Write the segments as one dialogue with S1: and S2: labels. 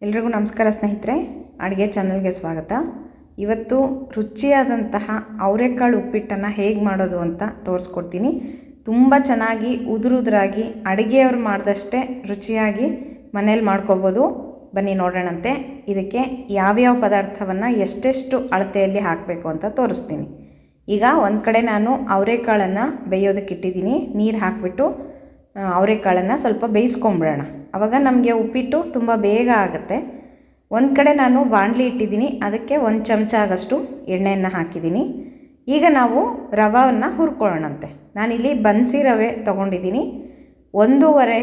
S1: ಎಲ್ರಿಗೂ ನಮಸ್ಕಾರ ಸ್ನೇಹಿತರೆ, ಅಡುಗೆ ಚಾನಲ್ಗೆ ಸ್ವಾಗತ. ಇವತ್ತು ರುಚಿಯಾದಂತಹ ಅವರೆಕಾಳು ಉಪ್ಪಿಟ್ಟನ್ನು ಹೇಗೆ ಮಾಡೋದು ಅಂತ ತೋರಿಸ್ಕೊಡ್ತೀನಿ. ತುಂಬ ಚೆನ್ನಾಗಿ ಉದುರುದ್ರಾಗಿ ಅಡುಗೆಯವ್ರು ಮಾಡಿದಷ್ಟೇ ರುಚಿಯಾಗಿ ಮನೇಲಿ ಮಾಡ್ಕೋಬೋದು. ಬನ್ನಿ ನೋಡೋಣಂತೆ. ಇದಕ್ಕೆ ಯಾವ್ಯಾವ ಪದಾರ್ಥವನ್ನು ಎಷ್ಟೆಷ್ಟು ಅಳತೆಯಲ್ಲಿ ಹಾಕಬೇಕು ಅಂತ ತೋರಿಸ್ತೀನಿ. ಈಗ ಒಂದು ಕಡೆ ನಾನು ಅವರೆಕಾಳನ್ನು ಬೇಯೋದಕ್ಕೆ ಇಟ್ಟಿದ್ದೀನಿ. ನೀರು ಹಾಕಿಬಿಟ್ಟು ಅವರೆಕಾಳನ್ನು ಸ್ವಲ್ಪ ಬೇಯಿಸ್ಕೊಂಬಿಡೋಣ. ಆವಾಗ ನಮಗೆ ಉಪ್ಪಿಟ್ಟು ತುಂಬ ಬೇಗ ಆಗುತ್ತೆ. ಒಂದು ಕಡೆ ನಾನು ಬಾಣಲಿ ಇಟ್ಟಿದ್ದೀನಿ, ಅದಕ್ಕೆ 1 ಚಮಚ ಆಗಷ್ಟು ಎಣ್ಣೆಯನ್ನು ಹಾಕಿದ್ದೀನಿ. ಈಗ ನಾವು ರವೆಯನ್ನು ಹುರ್ಕೊಳ್ಳೋಣಂತೆ. ನಾನಿಲ್ಲಿ ಬನ್ಸಿ ರವೆ ತೊಗೊಂಡಿದ್ದೀನಿ. 1.5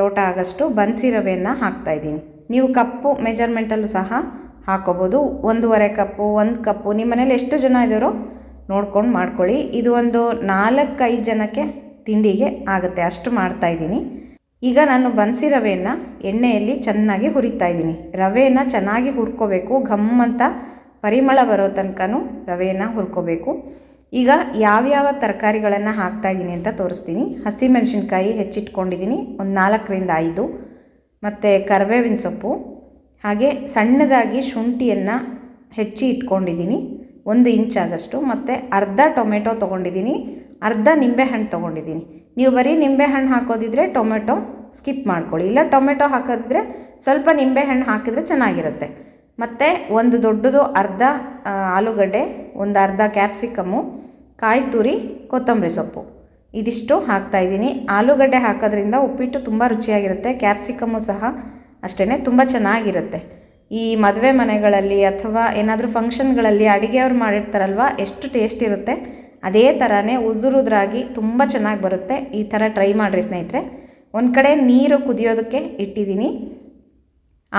S1: ಲೋಟ ಆಗಷ್ಟು ಬನ್ಸಿ ರವೆಯನ್ನು ಹಾಕ್ತಾಯಿದ್ದೀನಿ. ನೀವು ಕಪ್ಪು ಮೆಜರ್ಮೆಂಟಲ್ಲೂ ಸಹ ಹಾಕೋಬೋದು. 1.5 ಕಪ್ಪು, 1 ಕಪ್ಪು, ನಿಮ್ಮ ಮನೇಲಿ ಎಷ್ಟು ಜನ ಇದ್ದಾರೋ ನೋಡ್ಕೊಂಡು ಮಾಡ್ಕೊಳ್ಳಿ. ಇದು ಒಂದು 4-5 ಜನಕ್ಕೆ ತಿಂಡಿಗೆ ಆಗುತ್ತೆ, ಅಷ್ಟು ಮಾಡ್ತಾಯಿದ್ದೀನಿ. ಈಗ ನಾನು ಬನ್ಸಿ ರವೆಯನ್ನು ಎಣ್ಣೆಯಲ್ಲಿ ಚೆನ್ನಾಗಿ ಹುರಿತಾ ಇದ್ದೀನಿ. ರವೆಯನ್ನು ಚೆನ್ನಾಗಿ ಹುರ್ಕೋಬೇಕು, ಘಮ್ ಅಂತ ಪರಿಮಳ ಬರೋ ತನಕನೂ ರವೆಯನ್ನು ಹುರ್ಕೋಬೇಕು. ಈಗ ಯಾವ್ಯಾವ ತರಕಾರಿಗಳನ್ನು ಹಾಕ್ತಾಯಿದ್ದೀನಿ ಅಂತ ತೋರಿಸ್ತೀನಿ. ಹಸಿಮೆಣಸಿನ್ಕಾಯಿ ಹೆಚ್ಚಿಟ್ಕೊಂಡಿದ್ದೀನಿ, ಒಂದು 4-5, ಮತ್ತು ಕರಿಬೇವಿನ ಸೊಪ್ಪು, ಹಾಗೆ ಸಣ್ಣದಾಗಿ ಶುಂಠಿಯನ್ನು ಹೆಚ್ಚಿ ಇಟ್ಕೊಂಡಿದ್ದೀನಿ 1 ಇಂಚ್ ಆಗಷ್ಟು, ಮತ್ತು ಅರ್ಧ ಟೊಮೆಟೊ ತೊಗೊಂಡಿದ್ದೀನಿ, ಅರ್ಧ ನಿಂಬೆಹಣ್ಣು ತೊಗೊಂಡಿದ್ದೀನಿ. ನೀವು ಬರೀ ನಿಂಬೆಹಣ್ಣು ಹಾಕೋದಿದ್ರೆ ಟೊಮೆಟೊ ಸ್ಕಿಪ್ ಮಾಡ್ಕೊಳ್ಳಿ, ಇಲ್ಲ ಟೊಮೆಟೊ ಹಾಕೋದಿದ್ರೆ ಸ್ವಲ್ಪ ನಿಂಬೆಹಣ್ಣು ಹಾಕಿದರೆ ಚೆನ್ನಾಗಿರುತ್ತೆ. ಮತ್ತು ಒಂದು ದೊಡ್ಡದು ಅರ್ಧ ಆಲೂಗಡ್ಡೆ, ಒಂದು ಅರ್ಧ ಕ್ಯಾಪ್ಸಿಕಮ್ಮು, ಕಾಯಿ ತುರಿ, ಕೊತ್ತಂಬರಿ ಸೊಪ್ಪು, ಇದಿಷ್ಟು ಹಾಕ್ತಾಯಿದ್ದೀನಿ. ಆಲೂಗಡ್ಡೆ ಹಾಕೋದ್ರಿಂದ ಉಪ್ಪಿಟ್ಟು ತುಂಬ ರುಚಿಯಾಗಿರುತ್ತೆ. ಕ್ಯಾಪ್ಸಿಕಮ್ಮು ಸಹ ಅಷ್ಟೇ ತುಂಬ ಚೆನ್ನಾಗಿರುತ್ತೆ. ಈ ಮದುವೆ ಮನೆಗಳಲ್ಲಿ ಅಥವಾ ಏನಾದರೂ ಫಂಕ್ಷನ್ಗಳಲ್ಲಿ ಅಡುಗೆಯವ್ರು ಮಾಡಿರ್ತಾರಲ್ವ, ಎಷ್ಟು ಟೇಸ್ಟ್ ಇರುತ್ತೆ. ಅದೇ ಥರನೇ ಉದುರುದ್ರಾಗಿ ತುಂಬ ಚೆನ್ನಾಗಿ ಬರುತ್ತೆ. ಈ ಥರ ಟ್ರೈ ಮಾಡಿರಿ ಸ್ನೇಹಿತರೆ. ಒಂದು ಕಡೆ ನೀರು ಕುದಿಯೋದಕ್ಕೆ ಇಟ್ಟಿದ್ದೀನಿ,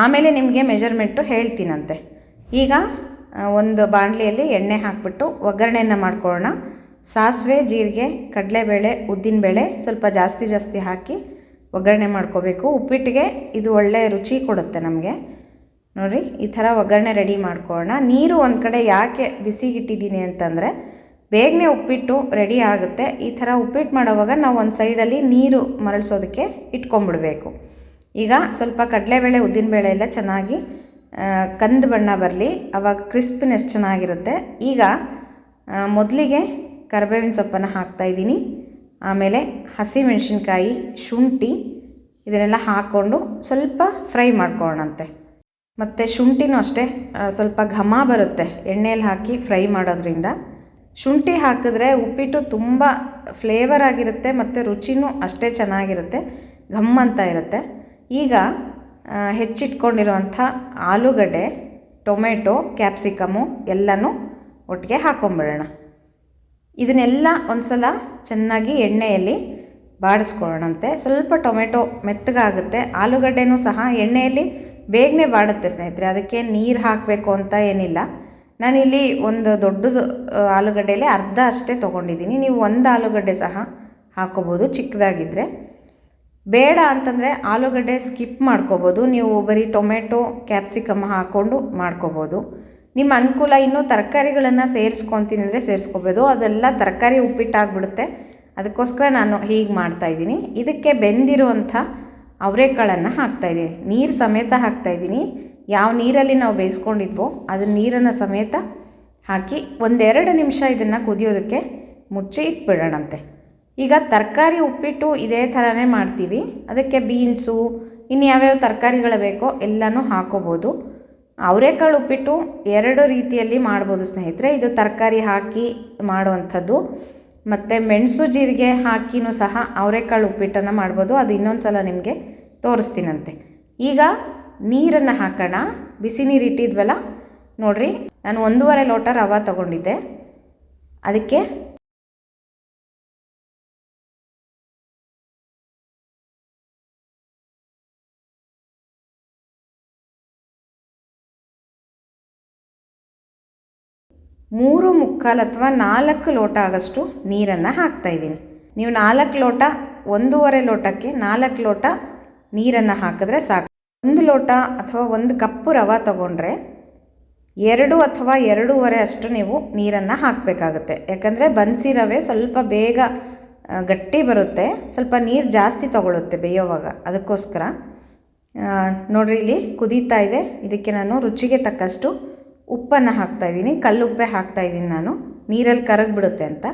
S1: ಆಮೇಲೆ ನಿಮಗೆ ಮೆಜರ್ಮೆಂಟು ಹೇಳ್ತೀನಂತೆ. ಈಗ ಒಂದು ಬಾಣಲಿಯಲ್ಲಿ ಎಣ್ಣೆ ಹಾಕಿಬಿಟ್ಟು ಒಗ್ಗರಣೆಯನ್ನು ಮಾಡ್ಕೊಳ್ಳೋಣ. ಸಾಸಿವೆ, ಜೀರಿಗೆ, ಕಡಲೆಬೇಳೆ, ಉದ್ದಿನಬೇಳೆ ಸ್ವಲ್ಪ ಜಾಸ್ತಿ ಹಾಕಿ ಒಗ್ಗರಣೆ ಮಾಡ್ಕೋಬೇಕು. ಉಪ್ಪಿಟ್ಟಿಗೆ ಇದು ಒಳ್ಳೆಯ ರುಚಿ ಕೊಡುತ್ತೆ ನಮಗೆ. ನೋಡಿರಿ, ಈ ಥರ ಒಗ್ಗರಣೆ ರೆಡಿ ಮಾಡ್ಕೊಳ್ಳೋಣ. ನೀರು ಒಂದು ಕಡೆ ಯಾಕೆ ಬಿಸಿಗಿಟ್ಟಿದ್ದೀನಿ ಅಂತಂದರೆ ಬೇಗನೆ ಉಪ್ಪಿಟ್ಟು ರೆಡಿ ಆಗುತ್ತೆ. ಈ ಥರ ಉಪ್ಪಿಟ್ಟು ಮಾಡೋವಾಗ ನಾವು ಒಂದು ಸೈಡಲ್ಲಿ ನೀರು ಮರಳಿಸೋದಕ್ಕೆ ಇಟ್ಕೊಂಡ್ಬಿಡಬೇಕು. ಈಗ ಸ್ವಲ್ಪ ಕಡಲೆಬೇಳೆ, ಉದ್ದಿನಬೇಳೆ ಎಲ್ಲ ಚೆನ್ನಾಗಿ ಕಂದು ಬಣ್ಣ ಬರಲಿ, ಆವಾಗ ಕ್ರಿಸ್ಪಿನೆಸ್ ಚೆನ್ನಾಗಿರುತ್ತೆ. ಈಗ ಮೊದಲಿಗೆ ಕರಿಬೇವಿನ ಸೊಪ್ಪನ್ನು ಹಾಕ್ತಾಯಿದ್ದೀನಿ, ಆಮೇಲೆ ಹಸಿಮೆಣಸಿನ್ಕಾಯಿ, ಶುಂಠಿ ಇದನ್ನೆಲ್ಲ ಹಾಕ್ಕೊಂಡು ಸ್ವಲ್ಪ ಫ್ರೈ ಮಾಡ್ಕೊಳ್ಳೋಣಂತೆ. ಮತ್ತು ಶುಂಠಿನೂ ಅಷ್ಟೇ ಸ್ವಲ್ಪ ಘಮ ಬರುತ್ತೆ ಎಣ್ಣೆಯಲ್ಲಿ ಹಾಕಿ ಫ್ರೈ ಮಾಡೋದ್ರಿಂದ. ಶುಂಠಿ ಹಾಕಿದ್ರೆ ಉಪ್ಪಿಟ್ಟು ತುಂಬ ಫ್ಲೇವರ್ ಆಗಿರುತ್ತೆ ಮತ್ತು ರುಚಿನೂ ಅಷ್ಟೇ ಚೆನ್ನಾಗಿರುತ್ತೆ, ಘಮ್ ಅಂತ ಇರುತ್ತೆ. ಈಗ ಹೆಚ್ಚಿಟ್ಕೊಂಡಿರೋವಂಥ ಆಲೂಗಡ್ಡೆ, ಟೊಮೆಟೊ, ಕ್ಯಾಪ್ಸಿಕಮ್ಮು ಎಲ್ಲನೂ ಒಟ್ಟಿಗೆ ಹಾಕ್ಕೊಂಬಿಡೋಣ. ಇದನ್ನೆಲ್ಲ ಒಂದು ಸಲ ಚೆನ್ನಾಗಿ ಎಣ್ಣೆಯಲ್ಲಿ ಬಾಡಿಸ್ಕೊಳ್ಳೋಣಂತೆ. ಸ್ವಲ್ಪ ಟೊಮೆಟೊ ಮೆತ್ತಗಾಗುತ್ತೆ, ಆಲೂಗಡ್ಡೆನೂ ಸಹ ಎಣ್ಣೆಯಲ್ಲಿ ಬೇಗನೆ ಬಾಡುತ್ತೆ ಸ್ನೇಹಿತರೆ. ಅದಕ್ಕೆ ನೀರು ಹಾಕಬೇಕು ಅಂತ ಏನಿಲ್ಲ. ನಾನಿಲ್ಲಿ ಒಂದು ದೊಡ್ಡದು ಆಲೂಗಡ್ಡೆಯಲ್ಲಿ ಅರ್ಧ ಅಷ್ಟೇ ತೊಗೊಂಡಿದ್ದೀನಿ. ನೀವು 1 ಆಲೂಗಡ್ಡೆ ಸಹ ಹಾಕ್ಕೋಬೋದು ಚಿಕ್ಕದಾಗಿದ್ದರೆ. ಬೇಡ ಅಂತಂದರೆ ಆಲೂಗಡ್ಡೆ ಸ್ಕಿಪ್ ಮಾಡ್ಕೋಬೋದು. ನೀವು ಬರೀ ಟೊಮೆಟೊ, ಕ್ಯಾಪ್ಸಿಕಮ್ ಹಾಕ್ಕೊಂಡು ಮಾಡ್ಕೋಬೋದು, ನಿಮ್ಮ ಅನುಕೂಲ. ಇನ್ನೂ ತರಕಾರಿಗಳನ್ನು ಸೇರಿಸ್ಕೊತೀನಿ ಅಂದರೆ ಸೇರಿಸ್ಕೋಬೋದು, ಅದೆಲ್ಲ ತರಕಾರಿ ಉಪ್ಪಿಟ್ಟಾಗ್ಬಿಡುತ್ತೆ. ಅದಕ್ಕೋಸ್ಕರ ನಾನು ಹೀಗೆ ಮಾಡ್ತಾಯಿದ್ದೀನಿ. ಇದಕ್ಕೆ ಬೆಂದಿರುವಂಥ ಅವರೆಕಾಳನ್ನು ಹಾಕ್ತಾಯಿದ್ದೀನಿ, ನೀರು ಸಮೇತ ಹಾಕ್ತಾಯಿದ್ದೀನಿ. ಯಾವ ನೀರಲ್ಲಿ ನಾವು ಬೇಯಿಸ್ಕೊಂಡಿದ್ವೋ ಅದನ್ನ ನೀರನ್ನು ಸಮೇತ ಹಾಕಿ 1-2 ನಿಮಿಷ ಇದನ್ನು ಕುದಿಯೋದಕ್ಕೆ ಮುಚ್ಚಿ ಇಟ್ಬಿಡೋಣಂತೆ. ಈಗ ತರಕಾರಿ ಉಪ್ಪಿಟ್ಟು ಇದೇ ಥರನೇ ಮಾಡ್ತೀವಿ. ಅದಕ್ಕೆ ಬೀನ್ಸು, ಇನ್ನು ಯಾವ್ಯಾವ ತರಕಾರಿಗಳು ಬೇಕೋ ಎಲ್ಲನೂ ಹಾಕೋಬೋದು. ಅವರೆಕಾಳು ಉಪ್ಪಿಟ್ಟು 2 ರೀತಿಯಲ್ಲಿ ಮಾಡ್ಬೋದು ಸ್ನೇಹಿತರೆ. ಇದು ತರಕಾರಿ ಹಾಕಿ ಮಾಡುವಂಥದ್ದು, ಮತ್ತು ಮೆಣಸು ಜೀರಿಗೆ ಹಾಕಿನೂ ಸಹ ಅವರೆಕಾಳು ಉಪ್ಪಿಟ್ಟನ್ನು ಮಾಡ್ಬೋದು. ಅದು ಇನ್ನೊಂದು ಸಲ ನಿಮಗೆ ತೋರಿಸ್ತೀನಂತೆ. ಈಗ ನೀರನ್ನು ಹಾಕೋಣ. ಬಿಸಿ ನೀರು ಇಟ್ಟಿದ್ವಲ್ಲ ನೋಡಿರಿ, ನಾನು 1.5 ಲೋಟ ರವೆ ತೊಗೊಂಡಿದ್ದೆ. ಅದಕ್ಕೆ ಮೂರು ಮುಕ್ಕಾಲು ಅಥವಾ 4 ಲೋಟ ಆಗಷ್ಟು ನೀರನ್ನು ಹಾಕ್ತಾಯಿದ್ದೀನಿ. ನೀವು 4 ಲೋಟ, 1.5 ಲೋಟಕ್ಕೆ 4 ಲೋಟ ನೀರನ್ನು ಹಾಕಿದ್ರೆ ಸಾಕು. 1 ಲೋಟ ಅಥವಾ 1 ಕಪ್ಪು ರವೆ ತೊಗೊಂಡ್ರೆ 2 ಅಥವಾ 2.5 ಅಷ್ಟು ನೀವು ನೀರನ್ನು ಹಾಕಬೇಕಾಗುತ್ತೆ. ಯಾಕಂದರೆ ಬನ್ಸಿ ರವೆ ಸ್ವಲ್ಪ ಬೇಗ ಗಟ್ಟಿ ಬರುತ್ತೆ, ಸ್ವಲ್ಪ ನೀರು ಜಾಸ್ತಿ ತೊಗೊಳುತ್ತೆ ಬೇಯೋವಾಗ. ಅದಕ್ಕೋಸ್ಕರ ನೋಡಿರಿ ಇಲ್ಲಿ ಕುದೀತಾ ಇದೆ. ಇದಕ್ಕೆ ನಾನು ರುಚಿಗೆ ತಕ್ಕಷ್ಟು ಉಪ್ಪನ್ನು ಹಾಕ್ತಾಯಿದ್ದೀನಿ. ಕಲ್ಲುಪ್ಪೆ ಹಾಕ್ತಾಯಿದ್ದೀನಿ ನಾನು, ನೀರಲ್ಲಿ ಕರಗಿಬಿಡುತ್ತೆ ಅಂತ.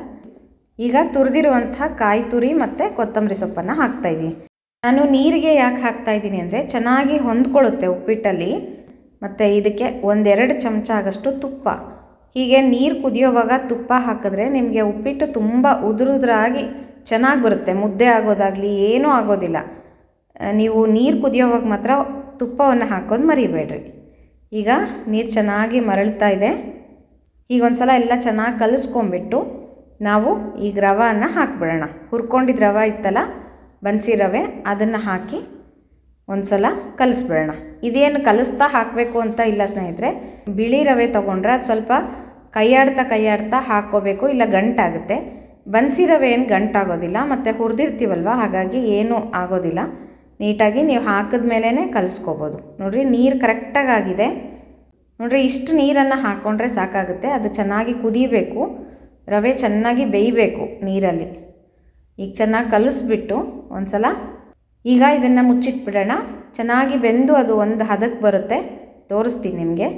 S1: ಈಗ ತುರಿದಿರುವಂಥ ಕಾಯಿ ತುರಿ ಮತ್ತು ಕೊತ್ತಂಬರಿ ಸೊಪ್ಪನ್ನು ಹಾಕ್ತಾಯಿದ್ದೀನಿ. ನಾನು ನೀರಿಗೆ ಯಾಕೆ ಹಾಕ್ತಾಯಿದ್ದೀನಿ ಅಂದರೆ ಚೆನ್ನಾಗಿ ಹೊಂದ್ಕೊಳ್ಳುತ್ತೆ ಉಪ್ಪಿಟ್ಟಲ್ಲಿ. ಮತ್ತು ಇದಕ್ಕೆ 1-2 ಚಮಚ ಆಗಷ್ಟು ತುಪ್ಪ. ಹೀಗೆ ನೀರು ಕುದಿಯೋವಾಗ ತುಪ್ಪ ಹಾಕಿದ್ರೆ ನಿಮಗೆ ಉಪ್ಪಿಟ್ಟು ತುಂಬ ಉದುರಾಗಿ ಚೆನ್ನಾಗಿ ಬರುತ್ತೆ. ಮುದ್ದೆ ಆಗೋದಾಗಲಿ ಏನೂ ಆಗೋದಿಲ್ಲ. ನೀವು ನೀರು ಕುದಿಯೋವಾಗ ಮಾತ್ರ ತುಪ್ಪವನ್ನು ಹಾಕೋದು ಮರಿಬೇಡ್ರಿ. ಈಗ ನೀರು ಚೆನ್ನಾಗಿ ಮರಳ್ತಾ ಇದೆ. ಈಗ ಒಂದು ಸಲ ಎಲ್ಲ ಚೆನ್ನಾಗಿ ಕಲಿಸ್ಕೊಂಬಿಟ್ಟು ನಾವು ಈಗ ರವೆಯನ್ನು ಹಾಕಿಬಿಡೋಣ. ಹುರ್ಕೊಂಡಿದ್ದ ರವೆ ಇತ್ತಲ್ಲ, ಬನ್ಸಿ ರವೆ, ಅದನ್ನು ಹಾಕಿ ಒಂದು ಸಲ ಕಲಿಸ್ಬಿಡೋಣ. ಇದೇನು ಕಲಿಸ್ತಾ ಹಾಕಬೇಕು ಅಂತ ಇಲ್ಲ ಸ್ನೇಹಿತರೆ. ಬಿಳಿ ರವೆ ತೊಗೊಂಡ್ರೆ ಅದು ಸ್ವಲ್ಪ ಕೈಯಾಡ್ತಾ ಹಾಕ್ಕೋಬೇಕು, ಇಲ್ಲ ಗಂಟಾಗುತ್ತೆ. ಬನ್ಸಿ ರವೆ ಏನು ಗಂಟಾಗೋದಿಲ್ಲ, ಮತ್ತು ಹುರಿದಿರ್ತೀವಲ್ವ, ಹಾಗಾಗಿ ಏನೂ ಆಗೋದಿಲ್ಲ. ನೀಟಾಗಿ ನೀವು ಹಾಕಿದ ಮೇಲೇ ಕಲಿಸ್ಕೋಬೋದು. ನೋಡಿರಿ ನೀರು ಕರೆಕ್ಟಾಗಿ ಆಗಿದೆ. ನೋಡಿರಿ ಇಷ್ಟು ನೀರನ್ನು ಹಾಕ್ಕೊಂಡ್ರೆ ಸಾಕಾಗುತ್ತೆ. ಅದು ಚೆನ್ನಾಗಿ ಕುದಿಬೇಕು, ರವೆ ಚೆನ್ನಾಗಿ ಬೇಯಬೇಕು ನೀರಲ್ಲಿ. ಈಗ ಚೆನ್ನಾಗಿ ಕಲಿಸ್ಬಿಟ್ಟು ಒಂದು ಸಲ ಈಗ ಇದನ್ನು ಮುಚ್ಚಿಟ್ಬಿಡೋಣ. ಚೆನ್ನಾಗಿ ಬೆಂದು ಅದು ಒಂದು ಹದಕ್ಕೆ ಬರುತ್ತೆ, ತೋರಿಸ್ತೀನಿ ನಿಮಗೆ.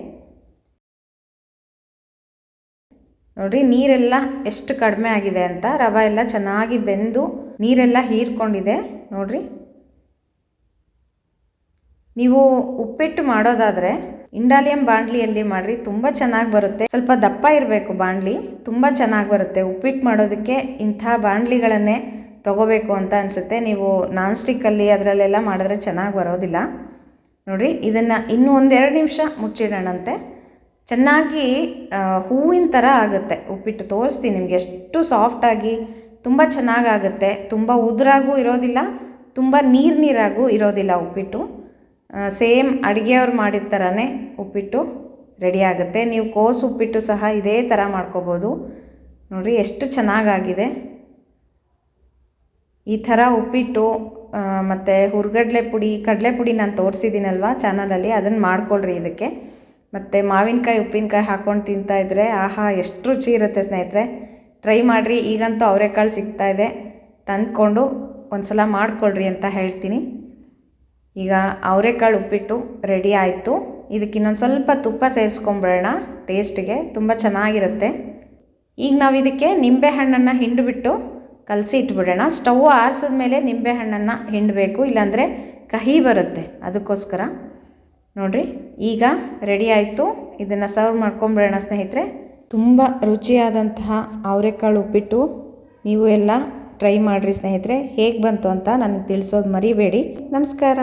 S1: ನೋಡಿರಿ ನೀರೆಲ್ಲ ಎಷ್ಟು ಕಡಿಮೆ ಆಗಿದೆ ಅಂತ. ರವೆ ಎಲ್ಲ ಚೆನ್ನಾಗಿ ಬೆಂದು ನೀರೆಲ್ಲ ಹೀರ್ಕೊಂಡಿದೆ ನೋಡಿರಿ. ನೀವು ಉಪ್ಪಿಟ್ಟು ಮಾಡೋದಾದರೆ ಇಂಡಾಲಿಯಂ ಬಾಣಲಿಯಲ್ಲಿ ಮಾಡಿರಿ, ತುಂಬ ಚೆನ್ನಾಗಿ ಬರುತ್ತೆ. ಸ್ವಲ್ಪ ದಪ್ಪ ಇರಬೇಕು ಬಾಣಲಿ, ತುಂಬ ಚೆನ್ನಾಗಿ ಬರುತ್ತೆ. ಉಪ್ಪಿಟ್ಟು ಮಾಡೋದಕ್ಕೆ ಇಂಥ ಬಾಣಲಿಗಳನ್ನೇ ತೊಗೋಬೇಕು ಅಂತ ಅನಿಸುತ್ತೆ. ನೀವು ನಾನ್ ಸ್ಟಿಕ್ಕಲ್ಲಿ ಅದರಲ್ಲೆಲ್ಲ ಮಾಡಿದ್ರೆ ಚೆನ್ನಾಗಿ ಬರೋದಿಲ್ಲ. ನೋಡಿರಿ ಇದನ್ನು ಇನ್ನೂ 1-2 ನಿಮಿಷ ಮುಚ್ಚಿಡೋಣಂತೆ. ಚೆನ್ನಾಗಿ ಹೂವಿನ ಥರ ಆಗುತ್ತೆ ಉಪ್ಪಿಟ್ಟು. ತೋರಿಸ್ತೀನಿ ನಿಮಗೆ ಎಷ್ಟು ಸಾಫ್ಟಾಗಿ ತುಂಬ ಚೆನ್ನಾಗಾಗುತ್ತೆ. ತುಂಬ ಉದುರಾಗೂ ಇರೋದಿಲ್ಲ, ತುಂಬ ನೀರಾಗೂ ಇರೋದಿಲ್ಲ ಉಪ್ಪಿಟ್ಟು. ಸೇಮ್ ಅಡುಗೆಯವ್ರು ಮಾಡಿದ ಥರನೇ ಉಪ್ಪಿಟ್ಟು ರೆಡಿ ಆಗುತ್ತೆ. ನೀವು ಕೋಸು ಉಪ್ಪಿಟ್ಟು ಸಹ ಇದೇ ಥರ ಮಾಡ್ಕೋಬೋದು. ನೋಡಿರಿ ಎಷ್ಟು ಚೆನ್ನಾಗಾಗಿದೆ. ಈ ಥರ ಉಪ್ಪಿಟ್ಟು ಮತ್ತು ಹುರ್ಗಡ್ಲೆ ಪುಡಿ, ಕಡಲೆ ಪುಡಿ ನಾನು ತೋರಿಸಿದ್ದೀನಲ್ವ ಚಾನಲಲ್ಲಿ, ಅದನ್ನು ಮಾಡ್ಕೊಳ್ರಿ ಇದಕ್ಕೆ. ಮತ್ತು ಮಾವಿನಕಾಯಿ ಉಪ್ಪಿನಕಾಯಿ ಹಾಕ್ಕೊಂಡು ತಿಂತಾಯಿದ್ರೆ ಆಹಾ ಎಷ್ಟು ರುಚಿ ಇರುತ್ತೆ ಸ್ನೇಹಿತರೆ. ಟ್ರೈ ಮಾಡಿರಿ. ಈಗಂತೂ ಅವರೆಕಾಳು ಸಿಗ್ತಾಯಿದೆ, ತಂದ್ಕೊಂಡು ಒಂದು ಸಲ ಮಾಡ್ಕೊಳ್ರಿ ಅಂತ ಹೇಳ್ತೀನಿ. ಈಗ ಅವರೆಕಾಳು ಉಪ್ಪಿಟ್ಟು ರೆಡಿ ಆಯಿತು. ಇದಕ್ಕೆ ಇನ್ನೊಂದು ಸ್ವಲ್ಪ ತುಪ್ಪ ಸೇರಿಸ್ಕೊಂಬಿಡೋಣ ಟೇಸ್ಟಿಗೆ, ತುಂಬ ಚೆನ್ನಾಗಿರುತ್ತೆ. ಈಗ ನಾವು ಇದಕ್ಕೆ ನಿಂಬೆಹಣ್ಣನ್ನು ಹಿಂಡಿಬಿಟ್ಟು ಕಲಸಿ ಇಟ್ಬಿಡೋಣ. ಸ್ಟವ್ ಆರಿಸಿದ ಮೇಲೆ ನಿಂಬೆಹಣ್ಣನ್ನು ಹಿಂಡಬೇಕು, ಇಲ್ಲಾಂದರೆ ಕಹಿ ಬರುತ್ತೆ, ಅದಕ್ಕೋಸ್ಕರ. ನೋಡಿರಿ ಈಗ ರೆಡಿ ಆಯಿತು. ಇದನ್ನು ಸರ್ವ್ ಮಾಡ್ಕೊಂಬಿಡೋಣ ಸ್ನೇಹಿತರೆ. ತುಂಬ ರುಚಿಯಾದಂತಹ ಅವರೆಕಾಳು ಉಪ್ಪಿಟ್ಟು ನೀವು ಎಲ್ಲ ಟ್ರೈ ಮಾಡಿರಿ ಸ್ನೇಹಿತರೆ. ಹೇಗೆ ಬಂತು ಅಂತ ನನಗೆ ತಿಳಿಸೋದು ಮರಿಬೇಡಿ. ನಮಸ್ಕಾರ.